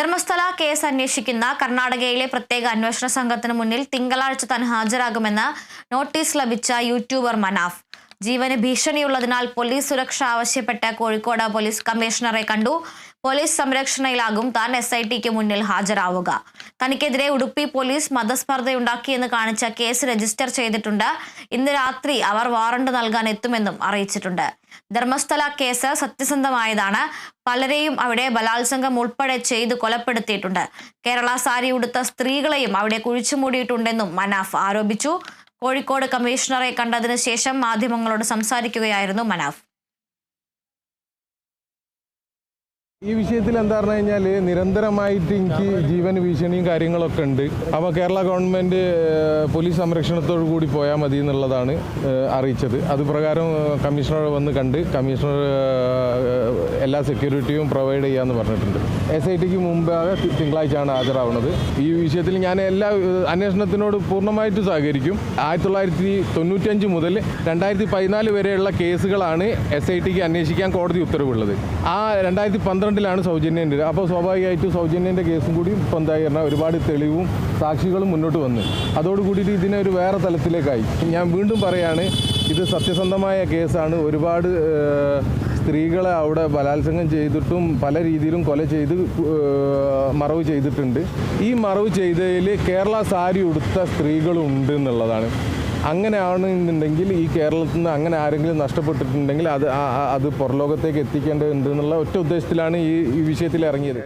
Dharmasthala case അന്വേഷിക്കുന്ന കർണാടകയിലെ പ്രത്യേക അന്വേഷണ സംഘത്തിന് മുന്നിൽ തിങ്കളാഴ്ച താൻ ഹാജരാകുമെന്ന് നോട്ടീസ് ലഭിച്ച യൂട്യൂബർ മനാഫ്. ജീവന് ഭീഷണിയുള്ളതിനാൽ പോലീസ് സുരക്ഷ ആവശ്യപ്പെട്ട് കോഴിക്കോട് പോലീസ് കമ്മീഷണറെ കണ്ടു. പോലീസ് സംരക്ഷണയിലാകും താൻ SITക്ക് മുന്നിൽ ഹാജരാവുക. തനിക്കെതിരെ ഉടുപ്പി പോലീസ് മതസ്പർദ്ധയുണ്ടാക്കിയെന്ന് കാണിച്ച കേസ് രജിസ്റ്റർ ചെയ്തിട്ടുണ്ട്. ഇന്ന് രാത്രി അവർ വാറണ്ട് നൽകാൻ എത്തുമെന്നും അറിയിച്ചിട്ടുണ്ട്. ധർമ്മസ്ഥല കേസ് സത്യസന്ധമായതാണ്. പലരെയും അവിടെ ബലാത്സംഗം ഉൾപ്പെടെ ചെയ്ത് കൊലപ്പെടുത്തിയിട്ടുണ്ട്. കേരള സാരി ഉടുത്ത സ്ത്രീകളെയും അവിടെ കുഴിച്ചുമൂടിയിട്ടുണ്ടെന്നും മനാഫ് ആരോപിച്ചു. കോഴിക്കോട് കമ്മീഷണറെ കണ്ടതിന് ശേഷം മാധ്യമങ്ങളോട് സംസാരിക്കുകയായിരുന്നു മനാഫ്. ഈ വിഷയത്തിൽ എന്താ പറഞ്ഞു കഴിഞ്ഞാൽ നിരന്തരമായിട്ട് എനിക്ക് ജീവന് ഭീഷണിയും കാര്യങ്ങളൊക്കെ ഉണ്ട്. അപ്പോൾ കേരള ഗവൺമെൻറ് പോലീസ് സംരക്ഷണത്തോടു കൂടി പോയാൽ മതി എന്നുള്ളതാണ് അറിയിച്ചത്. അതുപ്രകാരം കമ്മീഷണർ വന്ന് കണ്ട് കമ്മീഷണർ എല്ലാ സെക്യൂരിറ്റിയും പ്രൊവൈഡ് ചെയ്യാമെന്ന് പറഞ്ഞിട്ടുണ്ട്. SITക്ക് മുമ്പാകെ തിങ്കളാഴ്ചയാണ് ഹാജരാവുന്നത്. ഈ വിഷയത്തിൽ ഞാൻ എല്ലാ അന്വേഷണത്തിനോട് പൂർണ്ണമായിട്ട് സഹകരിക്കും. 1995 മുതൽ 2014 വരെയുള്ള കേസുകളാണ് SITക്ക് അന്വേഷിക്കാൻ കോടതി ഉത്തരവുള്ളത്. ആ 2012 സൗജന്യൻ്റെ. അപ്പോൾ സ്വാഭാവികമായിട്ടും സൗജന്യൻ്റെ കേസും കൂടി ഇപ്പം എന്തായി പറഞ്ഞാൽ ഒരുപാട് തെളിവും സാക്ഷികളും മുന്നോട്ട് വന്ന് അതോടുകൂടിയിട്ട് ഇതിനെ ഒരു വേറെ തലത്തിലേക്കായി. ഞാൻ വീണ്ടും പറയാണ്, ഇത് സത്യസന്ധമായ കേസാണ്. ഒരുപാട് സ്ത്രീകളെ അവിടെ ബലാത്സംഗം ചെയ്തിട്ടും പല രീതിയിലും കൊല ചെയ്ത് മറവ് ചെയ്തിട്ടുണ്ട്. ഈ മറവ് ചെയ്തതിൽ കേരള സാരി ഉടുത്ത സ്ത്രീകളുണ്ട് എന്നുള്ളതാണ്. അങ്ങനെയാണെന്നുണ്ടെങ്കിൽ ഈ കേരളത്തിൽ നിന്ന് അങ്ങനെ ആരെങ്കിലും നഷ്ടപ്പെട്ടിട്ടുണ്ടെങ്കിൽ അത് പുറലോകത്തേക്ക് എത്തിക്കേണ്ടതുണ്ട് എന്നുള്ള ഒറ്റ ഉദ്ദേശത്തിലാണ് ഈ വിഷയത്തിൽ ഇറങ്ങിയത്.